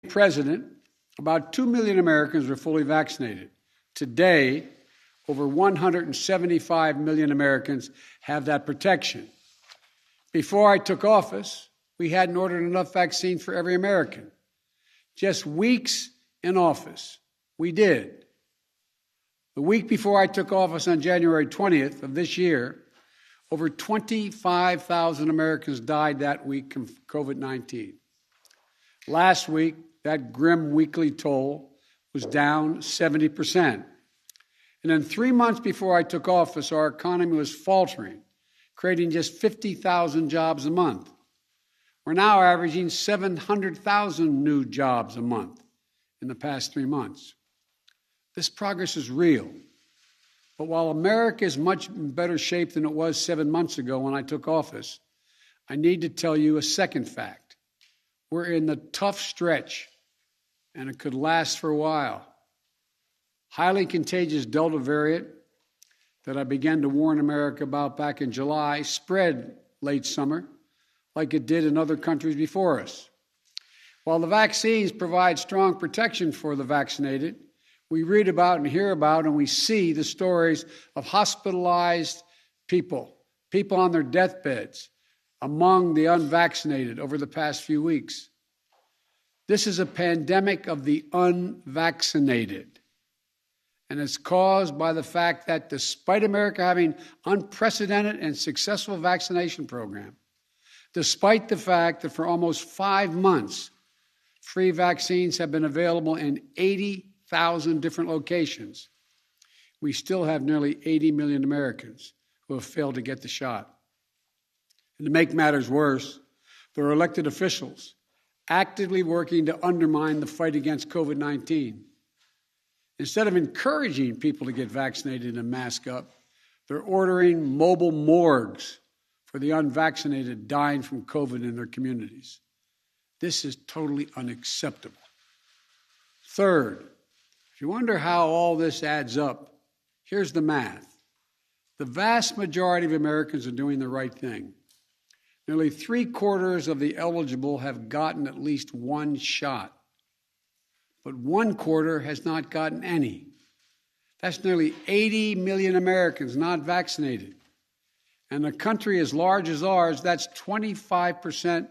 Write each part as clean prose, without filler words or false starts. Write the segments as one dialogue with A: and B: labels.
A: President, about 2 million Americans were fully vaccinated. Today, over 175 million Americans have that protection. Before I took office, we hadn't ordered enough vaccine for every American. Just weeks in office, we did. The week before I took office on January 20th of this year, over 25,000 Americans died that week from COVID-19. Last week, that grim weekly toll was down 70%. And then 3 months before I took office, our economy was faltering, creating just 50,000 jobs a month. We're now averaging 700,000 new jobs a month in the past 3 months. This progress is real. But while America is much in better shape than it was 7 months ago when I took office, I need to tell you a second fact. We're in the tough stretch, and it could last for a while. Highly contagious Delta variant that I began to warn America about back in July spread late summer, like it did in other countries before us. While the vaccines provide strong protection for the vaccinated, we read about and hear about and we see the stories of hospitalized people on their deathbeds, among the unvaccinated over the past few weeks. This is a pandemic of the unvaccinated. And it's caused by the fact that despite America having unprecedented and successful vaccination program, despite the fact that for almost 5 months, free vaccines have been available in 80,000 different locations, we still have nearly 80 million Americans who have failed to get the shot. And to make matters worse, there are elected officials actively working to undermine the fight against COVID-19. Instead of encouraging people to get vaccinated and mask up, they're ordering mobile morgues for the unvaccinated dying from COVID in their communities. This is totally unacceptable. Third, if you wonder how all this adds up, here's the math. The vast majority of Americans are doing the right thing. Nearly 3/4 of the eligible have gotten at least one shot, but 1/4 has not gotten any. That's nearly 80 million Americans not vaccinated. And a country as large as ours, that's 25%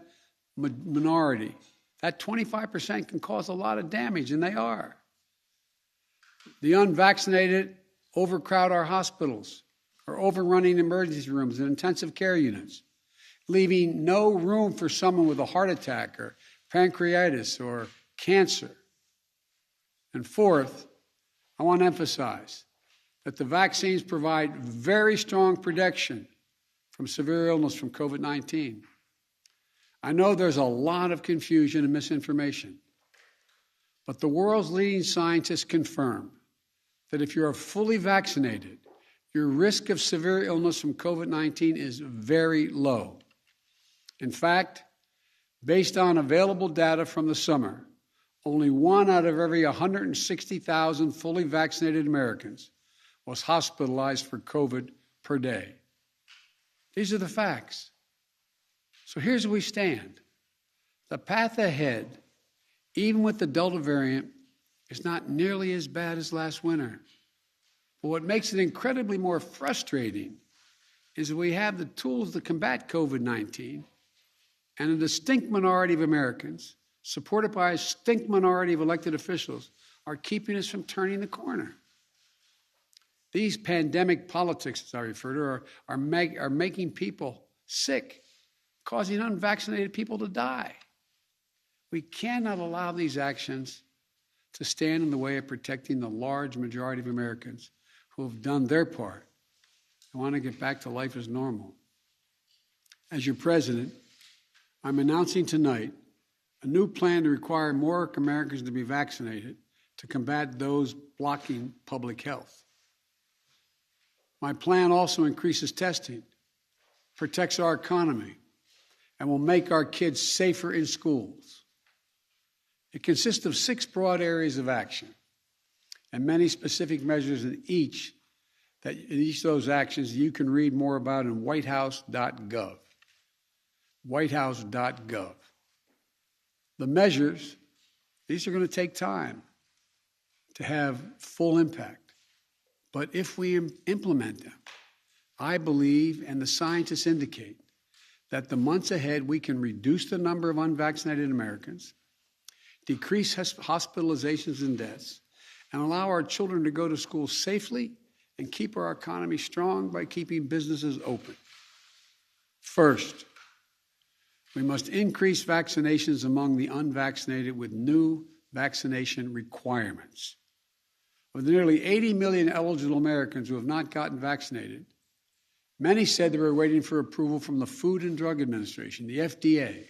A: minority. That 25% can cause a lot of damage, and they are. The unvaccinated overcrowd our hospitals, are overrunning emergency rooms and intensive care units, leaving no room for someone with a heart attack or pancreatitis or cancer. And fourth, I want to emphasize that the vaccines provide very strong protection from severe illness from COVID-19. I know there's a lot of confusion and misinformation, but the world's leading scientists confirm that if you're fully vaccinated, your risk of severe illness from COVID-19 is very low. In fact, based on available data from the summer, only 1 out of every 160,000 fully vaccinated Americans was hospitalized for COVID per day. These are the facts. So here's where we stand. The path ahead, even with the Delta variant, is not nearly as bad as last winter. But what makes it incredibly more frustrating is that we have the tools to combat COVID-19, and a distinct minority of Americans, supported by a distinct minority of elected officials, are keeping us from turning the corner. These pandemic politics, as I refer to, are making people sick, causing unvaccinated people to die. We cannot allow these actions to stand in the way of protecting the large majority of Americans who have done their part and want to get back to life as normal. As your president, I'm announcing tonight a new plan to require more Americans to be vaccinated to combat those blocking public health. My plan also increases testing, protects our economy, and will make our kids safer in schools. It consists of 6 broad areas of action and many specific measures in each of those actions you can read more about in whitehouse.gov. whitehouse.gov. The measures These are going to take time to have full impact. But if we implement them, I believe, and the scientists indicate, that the months ahead we can reduce the number of unvaccinated Americans, decrease hospitalizations and deaths, and allow our children to go to school safely and keep our economy strong by keeping businesses open. First, we must increase vaccinations among the unvaccinated with new vaccination requirements. Of the nearly 80 million eligible Americans who have not gotten vaccinated, many said they were waiting for approval from the Food and Drug Administration, the FDA.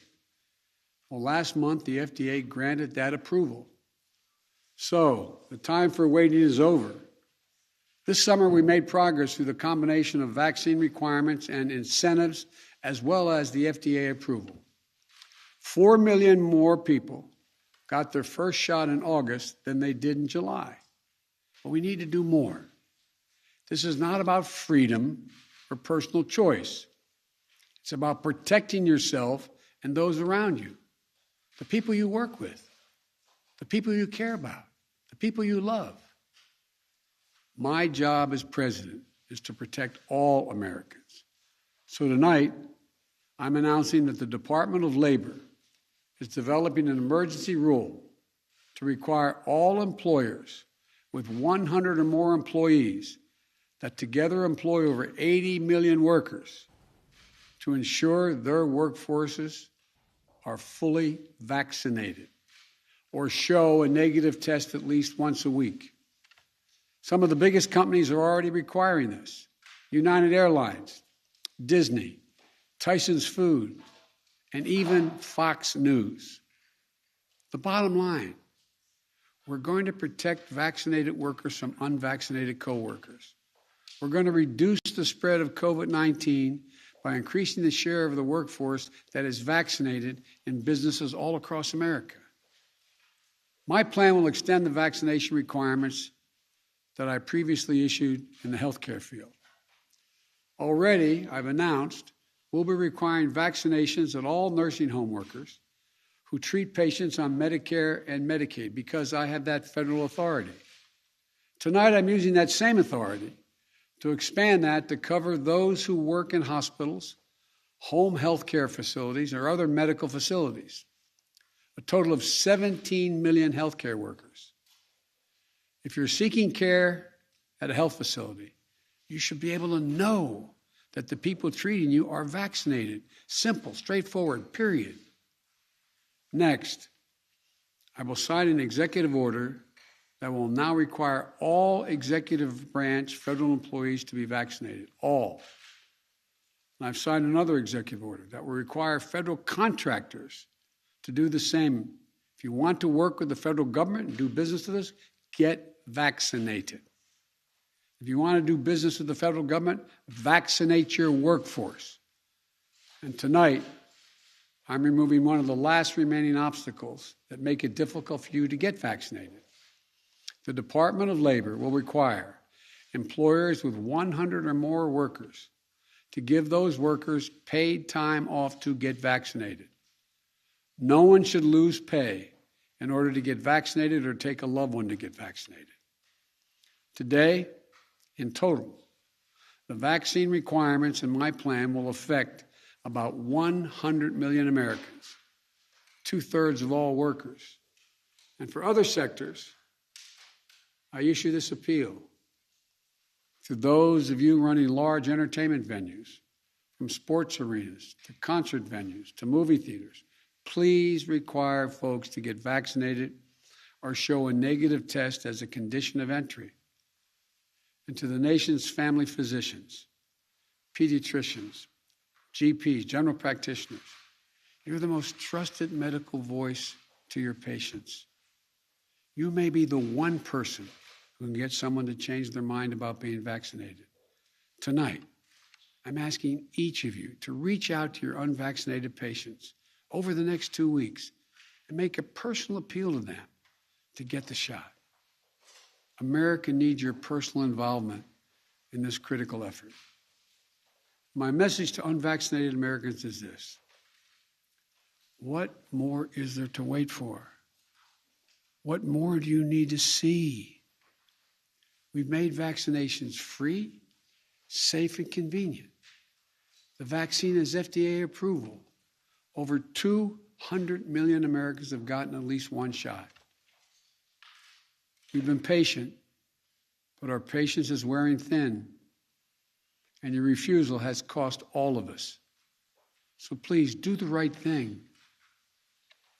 A: Well, last month, the FDA granted that approval. So, the time for waiting is over. This summer, we made progress through the combination of vaccine requirements and incentives, as well as the FDA approval. 4 million more people got their first shot in August than they did in July. But we need to do more. This is not about freedom or personal choice. It's about protecting yourself and those around you, the people you work with, the people you care about, the people you love. My job as president is to protect all Americans. So tonight, I'm announcing that the Department of Labor is developing an emergency rule to require all employers with 100 or more employees that together employ over 80 million workers to ensure their workforces are fully vaccinated or show a negative test at least once a week. Some of the biggest companies are already requiring this. United Airlines, Disney, Tyson's Food, and even Fox News. The bottom line, we're going to protect vaccinated workers from unvaccinated coworkers. We're going to reduce the spread of COVID-19 by increasing the share of the workforce that is vaccinated in businesses all across America. My plan will extend the vaccination requirements that I previously issued in the healthcare field. Already, I've announced we'll be requiring vaccinations of all nursing home workers who treat patients on Medicare and Medicaid because I have that federal authority. Tonight, I'm using that same authority to expand that to cover those who work in hospitals, home health care facilities, or other medical facilities, a total of 17 million healthcare workers. If you're seeking care at a health facility, you should be able to know that the people treating you are vaccinated. Simple, straightforward, period. Next, I will sign an executive order that will now require all executive branch federal employees to be vaccinated, all. And I've signed another executive order that will require federal contractors to do the same. If you want to work with the federal government and do business with us, get vaccinated. If you want to do business with the federal government, vaccinate your workforce. And tonight, I'm removing one of the last remaining obstacles that make it difficult for you to get vaccinated. The Department of Labor will require employers with 100 or more workers to give those workers paid time off to get vaccinated. No one should lose pay in order to get vaccinated or take a loved one to get vaccinated. Today, in total, the vaccine requirements in my plan will affect about 100 million Americans, 2/3 of all workers. And for other sectors, I issue this appeal to those of you running large entertainment venues, from sports arenas to concert venues to movie theaters. Please require folks to get vaccinated or show a negative test as a condition of entry. And to the nation's family physicians, pediatricians, GPs, general practitioners, you're the most trusted medical voice to your patients. You may be the one person who can get someone to change their mind about being vaccinated. Tonight, I'm asking each of you to reach out to your unvaccinated patients over the next 2 weeks and make a personal appeal to them to get the shot. America needs your personal involvement in this critical effort. My message to unvaccinated Americans is this: what more is there to wait for? What more do you need to see? We've made vaccinations free, safe, and convenient. The vaccine has FDA approval. Over 200 million Americans have gotten at least one shot. We've been patient, but our patience is wearing thin, and your refusal has cost all of us. So please do the right thing.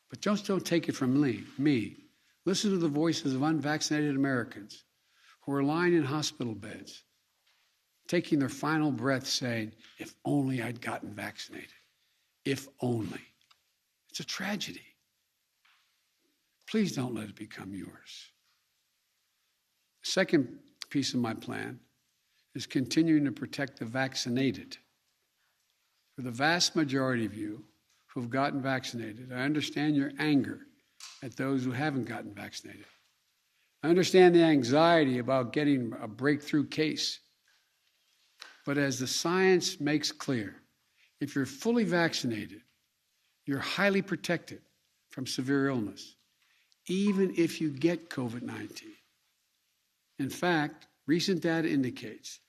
A: But just don't take it from me. Listen to the voices of unvaccinated Americans who are lying in hospital beds, taking their final breath saying, if only I'd gotten vaccinated. If only. It's a tragedy. Please don't let it become yours. The second piece of my plan is continuing to protect the vaccinated. For the vast majority of you who have gotten vaccinated, I understand your anger at those who haven't gotten vaccinated. I understand the anxiety about getting a breakthrough case. But as the science makes clear, if you're fully vaccinated, you're highly protected from severe illness, even if you get COVID-19. In fact, recent data indicates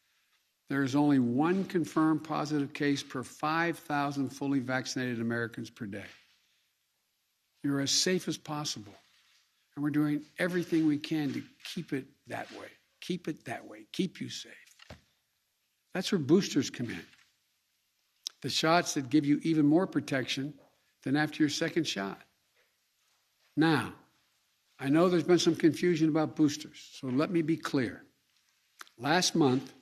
A: there is only one confirmed positive case per 5,000 fully vaccinated Americans per day. You're as safe as possible, and we're doing everything we can to keep it that way. Keep it that way. Keep you safe. That's where boosters come in. The shots that give you even more protection than after your second shot. Now, I know there's been some confusion about boosters, so let me be clear. Last month,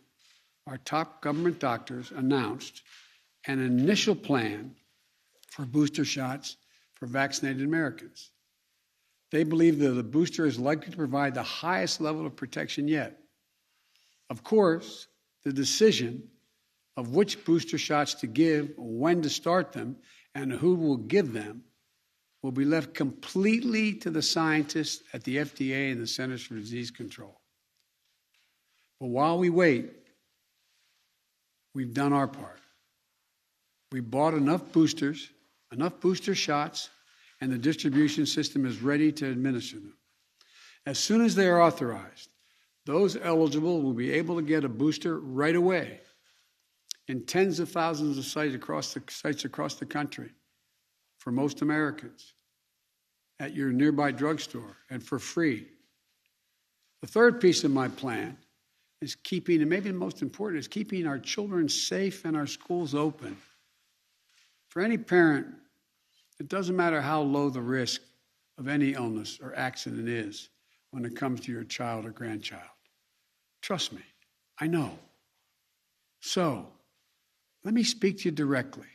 A: our top government doctors announced an initial plan for booster shots for vaccinated Americans. They believe that the booster is likely to provide the highest level of protection yet. Of course, the decision of which booster shots to give, when to start them, and who will give them will be left completely to the scientists at the FDA and the Centers for Disease Control. But while we wait, we've done our part. We bought enough booster shots, and the distribution system is ready to administer them. As soon as they are authorized, those eligible will be able to get a booster right away in tens of thousands of sites across the country for most Americans at your nearby drugstore and for free. The third piece of my plan is keeping, and maybe the most important, is keeping our children safe and our schools open. For any parent, it doesn't matter how low the risk of any illness or accident is when it comes to your child or grandchild. Trust me, I know. So, let me speak to you directly.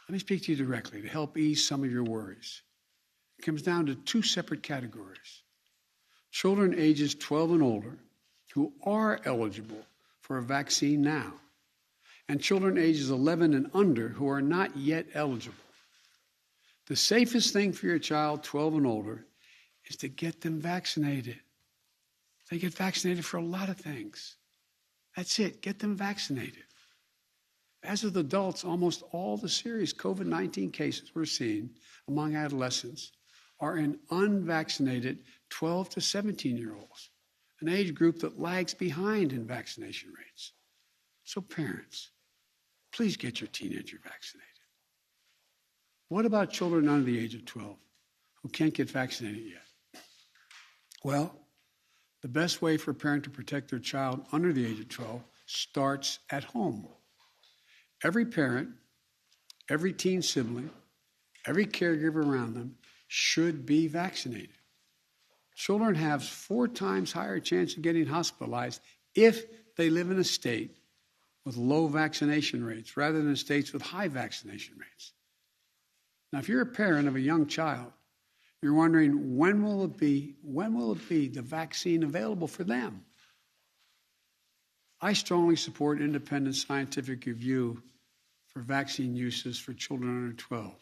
A: Let me speak to you directly to help ease some of your worries. It comes down to two separate categories. Children ages 12 and older who are eligible for a vaccine now, and children ages 11 and under who are not yet eligible. The safest thing for your child 12 and older is to get them vaccinated. They get vaccinated for a lot of things. That's it, get them vaccinated. As with adults, almost all the serious COVID-19 cases we're seeing among adolescents are in unvaccinated 12 to 17-year-olds, an age group that lags behind in vaccination rates. So parents, please get your teenager vaccinated. What about children under the age of 12 who can't get vaccinated yet? Well, the best way for a parent to protect their child under the age of 12 starts at home. Every parent, every teen sibling, every caregiver around them should be vaccinated. Children have 4 times higher chance of getting hospitalized if they live in a state with low vaccination rates rather than states with high vaccination rates. Now, if you're a parent of a young child, you're wondering, when will it be the vaccine available for them? I strongly support independent scientific review for vaccine uses for children under 12.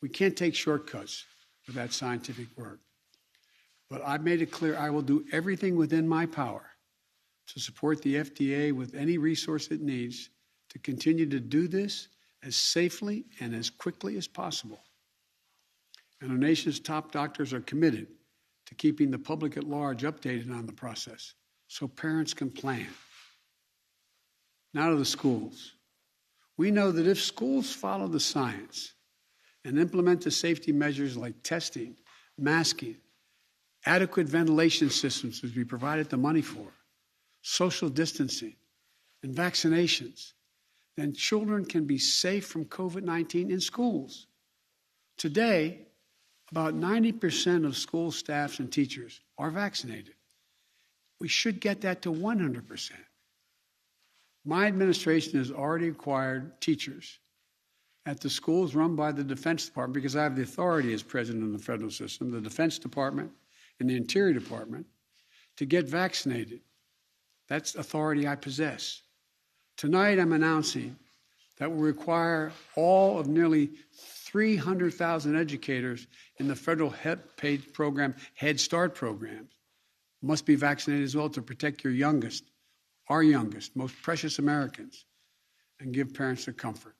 A: We can't take shortcuts with that scientific work. But I've made it clear I will do everything within my power to support the FDA with any resource it needs to continue to do this as safely and as quickly as possible. and our nation's top doctors are committed to keeping the public at large updated on the process so parents can plan. Now to the schools. We know that if schools follow the science and implement the safety measures like testing, masking, adequate ventilation systems, which we provided the money for, social distancing, and vaccinations, then children can be safe from COVID-19 in schools. Today, about 90% of school staffs and teachers are vaccinated. We should get that to 100%. My administration has already required teachers at the schools run by the Defense Department, because I have the authority as president of the federal system, the Defense Department and the Interior Department, to get vaccinated. That's authority I possess. Tonight I'm announcing that will require all of nearly 300,000 educators in the federal paid program, Head Start programs, must be vaccinated as well to protect your youngest, our youngest, most precious Americans, and give parents the comfort.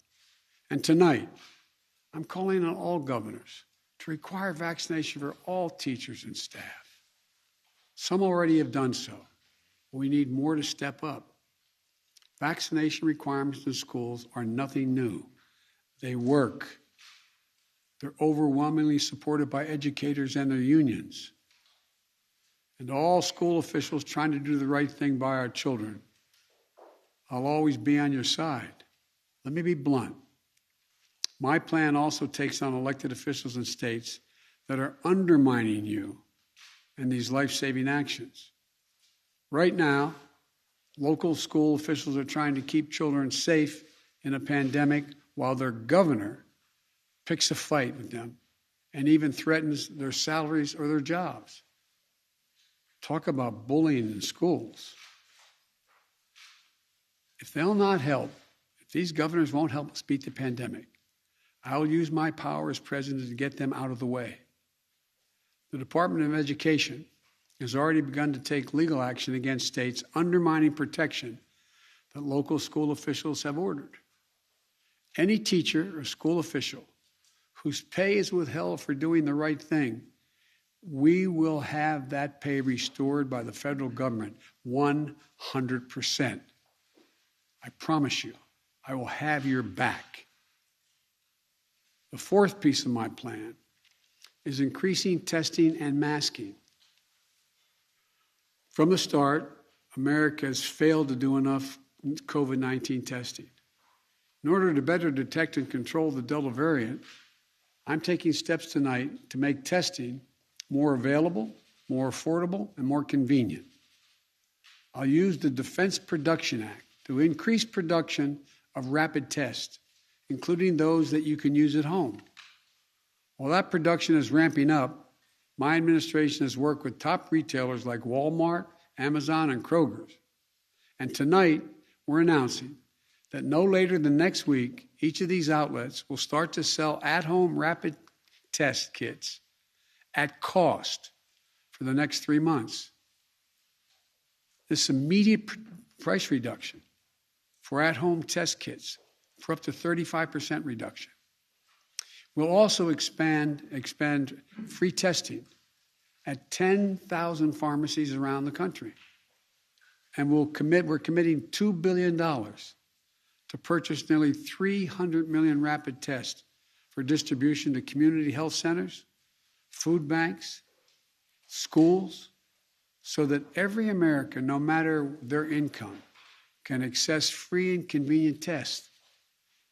A: And tonight, I'm calling on all governors to require vaccination for all teachers and staff. Some already have done so, but we need more to step up. Vaccination requirements in schools are nothing new. They work. They're overwhelmingly supported by educators and their unions. And all school officials trying to do the right thing by our children. I'll always be on your side. Let me be blunt. My plan also takes on elected officials in states that are undermining you and these life-saving actions. Right now, local school officials are trying to keep children safe in a pandemic while their governor picks a fight with them and even threatens their salaries or their jobs. Talk about bullying in schools. If they'll not help, if these governors won't help us beat the pandemic, I'll use my power as president to get them out of the way. The Department of Education has already begun to take legal action against states undermining protection that local school officials have ordered. Any teacher or school official whose pay is withheld for doing the right thing, we will have that pay restored by the federal government 100%. I promise you, I will have your back. The fourth piece of my plan is increasing testing and masking. From the start, America has failed to do enough COVID-19 testing. In order to better detect and control the Delta variant, I'm taking steps tonight to make testing more available, more affordable, and more convenient. I'll use the Defense Production Act to increase production of rapid tests, including those that you can use at home. While that production is ramping up, my administration has worked with top retailers like Walmart, Amazon, and Kroger's. And tonight, we're announcing that no later than next week, each of these outlets will start to sell at-home rapid test kits at cost for the next 3 months. This immediate price reduction for at-home test kits for up to 35% reduction. We'll also expand free testing at 10,000 pharmacies around the country. And we're committing $2 billion to purchase nearly 300 million rapid tests for distribution to community health centers, food banks, schools, so that every American, no matter their income, can access free and convenient tests.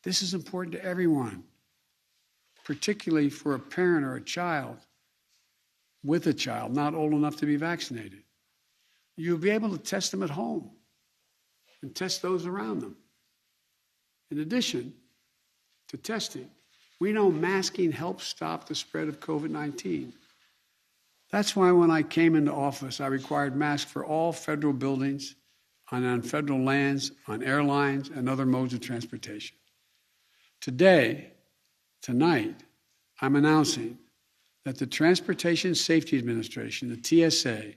A: This is important to everyone, particularly for a parent or a child with a child not old enough to be vaccinated. You'll be able to test them at home and test those around them. In addition to testing, we know masking helps stop the spread of COVID-19. That's why when I came into office, I required masks for all federal buildings, on federal lands, on airlines, and other modes of transportation. Tonight, I'm announcing that the Transportation Safety Administration, the TSA,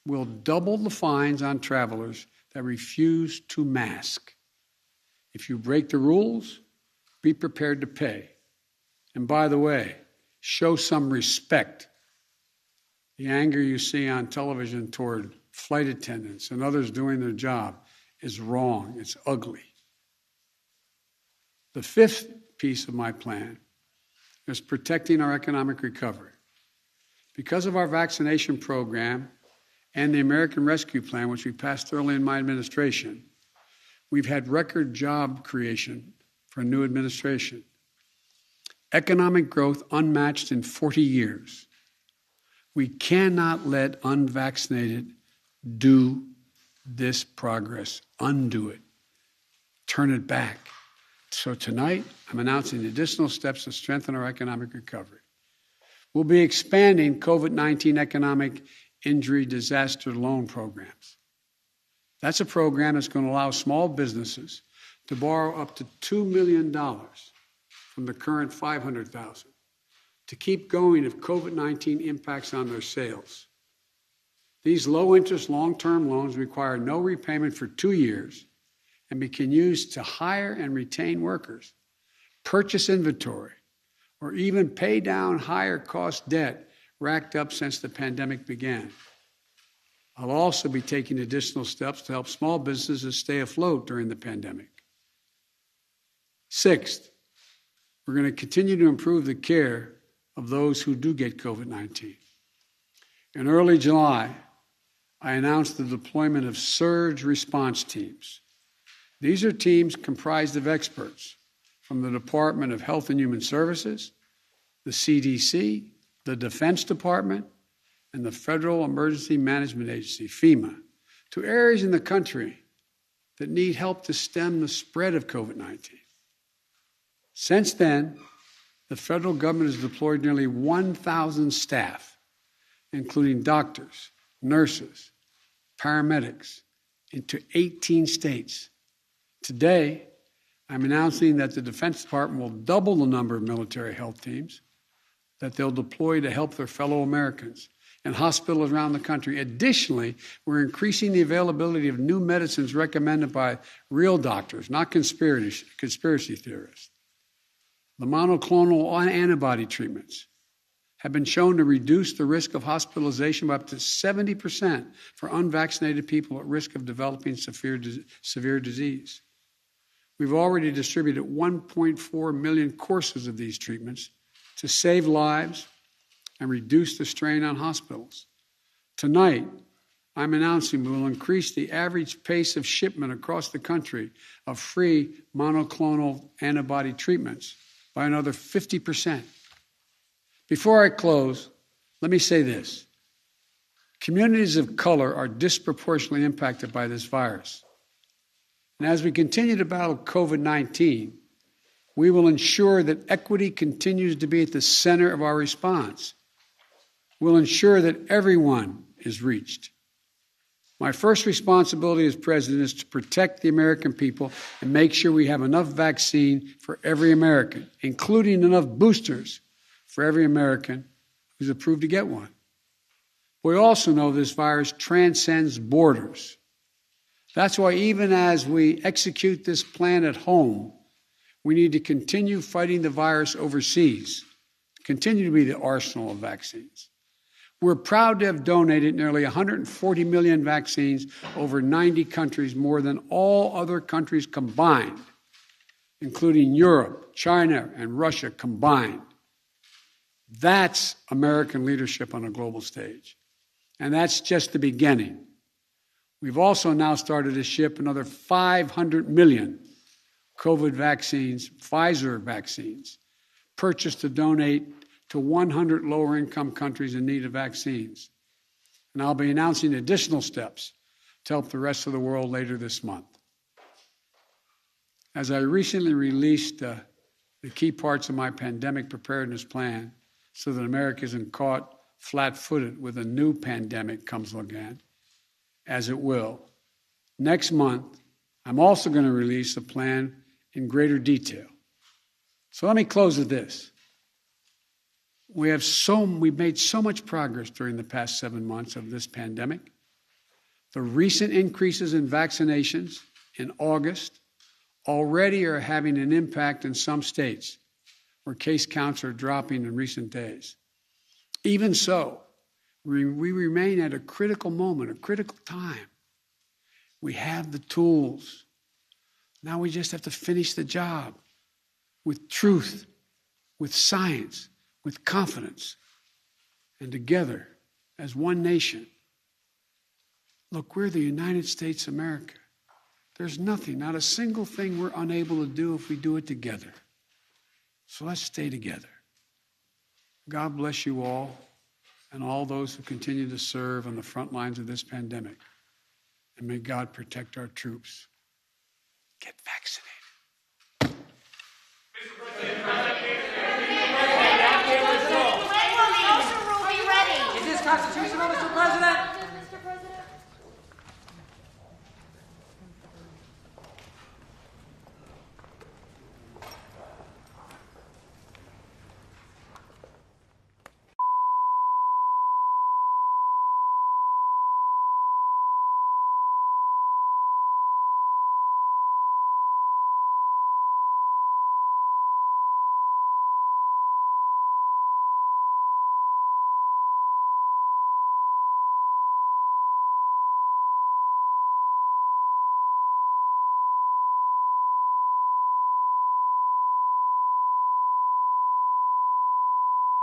A: will double the fines on travelers that refuse to mask. If you break the rules, be prepared to pay. And by the way, show some respect. The anger you see on television toward flight attendants and others doing their job is wrong. It's ugly. The fifth piece of my plan is protecting our economic recovery. Because of our vaccination program and the American Rescue Plan, which we passed early in my administration, we've had record job creation for a new administration. Economic growth unmatched in 40 years. We cannot let unvaccinated do this progress, undo it, turn it back. So tonight, I'm announcing additional steps to strengthen our economic recovery. We'll be expanding COVID-19 economic injury disaster loan programs. That's a program that's going to allow small businesses to borrow up to $2 million from the current $500,000 to keep going if COVID-19 impacts on their sales. These low-interest, long-term loans require no repayment for 2 years and can be used to hire and retain workers, purchase inventory, or even pay down higher cost debt racked up since the pandemic began. I'll also be taking additional steps to help small businesses stay afloat during the pandemic. Sixth, we're going to continue to improve the care of those who do get COVID-19. In early July, I announced the deployment of surge response teams. These are teams comprised of experts from the Department of Health and Human Services, the CDC, the Defense Department, and the Federal Emergency Management Agency, FEMA, to areas in the country that need help to stem the spread of COVID-19. Since then, the federal government has deployed nearly 1,000 staff, including doctors, nurses, paramedics, into 18 states. Today, I'm announcing that the Defense Department will double the number of military health teams that they'll deploy to help their fellow Americans and hospitals around the country. Additionally, we're increasing the availability of new medicines recommended by real doctors, not conspiracy theorists. The monoclonal antibody treatments have been shown to reduce the risk of hospitalization by up to 70% for unvaccinated people at risk of developing severe disease. We've already distributed 1.4 million courses of these treatments to save lives and reduce the strain on hospitals. Tonight, I'm announcing we will increase the average pace of shipment across the country of free monoclonal antibody treatments by another 50%. Before I close, let me say this. Communities of color are disproportionately impacted by this virus. And as we continue to battle COVID-19, we will ensure that equity continues to be at the center of our response. We'll ensure that everyone is reached. My first responsibility as president is to protect the American people and make sure we have enough vaccine for every American, including enough boosters for every American who's approved to get one. We also know this virus transcends borders. That's why even as we execute this plan at home, we need to continue fighting the virus overseas, continue to be the arsenal of vaccines. We're proud to have donated nearly 140 million vaccines over 90 countries, more than all other countries combined, including Europe, China, and Russia combined. That's American leadership on a global stage. And that's just the beginning. We've also now started to ship another 500 million COVID vaccines, Pfizer vaccines, purchased to donate to 100 lower-income countries in need of vaccines. And I'll be announcing additional steps to help the rest of the world later this month. As I recently released the key parts of my pandemic preparedness plan so that America isn't caught flat-footed with a new pandemic comes again, as it will. Next month, I'm also going to release a plan in greater detail. So let me close with this. We've made so much progress during the past 7 months of this pandemic. The recent increases in vaccinations in August already are having an impact in some states, where case counts are dropping in recent days. Even so, we remain at a critical moment, a critical time. We have the tools. Now we just have to finish the job with truth, with science, with confidence, and together as one nation. Look, we're the United States of America. There's nothing, not a single thing we're unable to do if we do it together. So let's stay together. God bless you all and all those who continue to serve on the front lines of this pandemic. And may God protect our troops. Get vaccinated.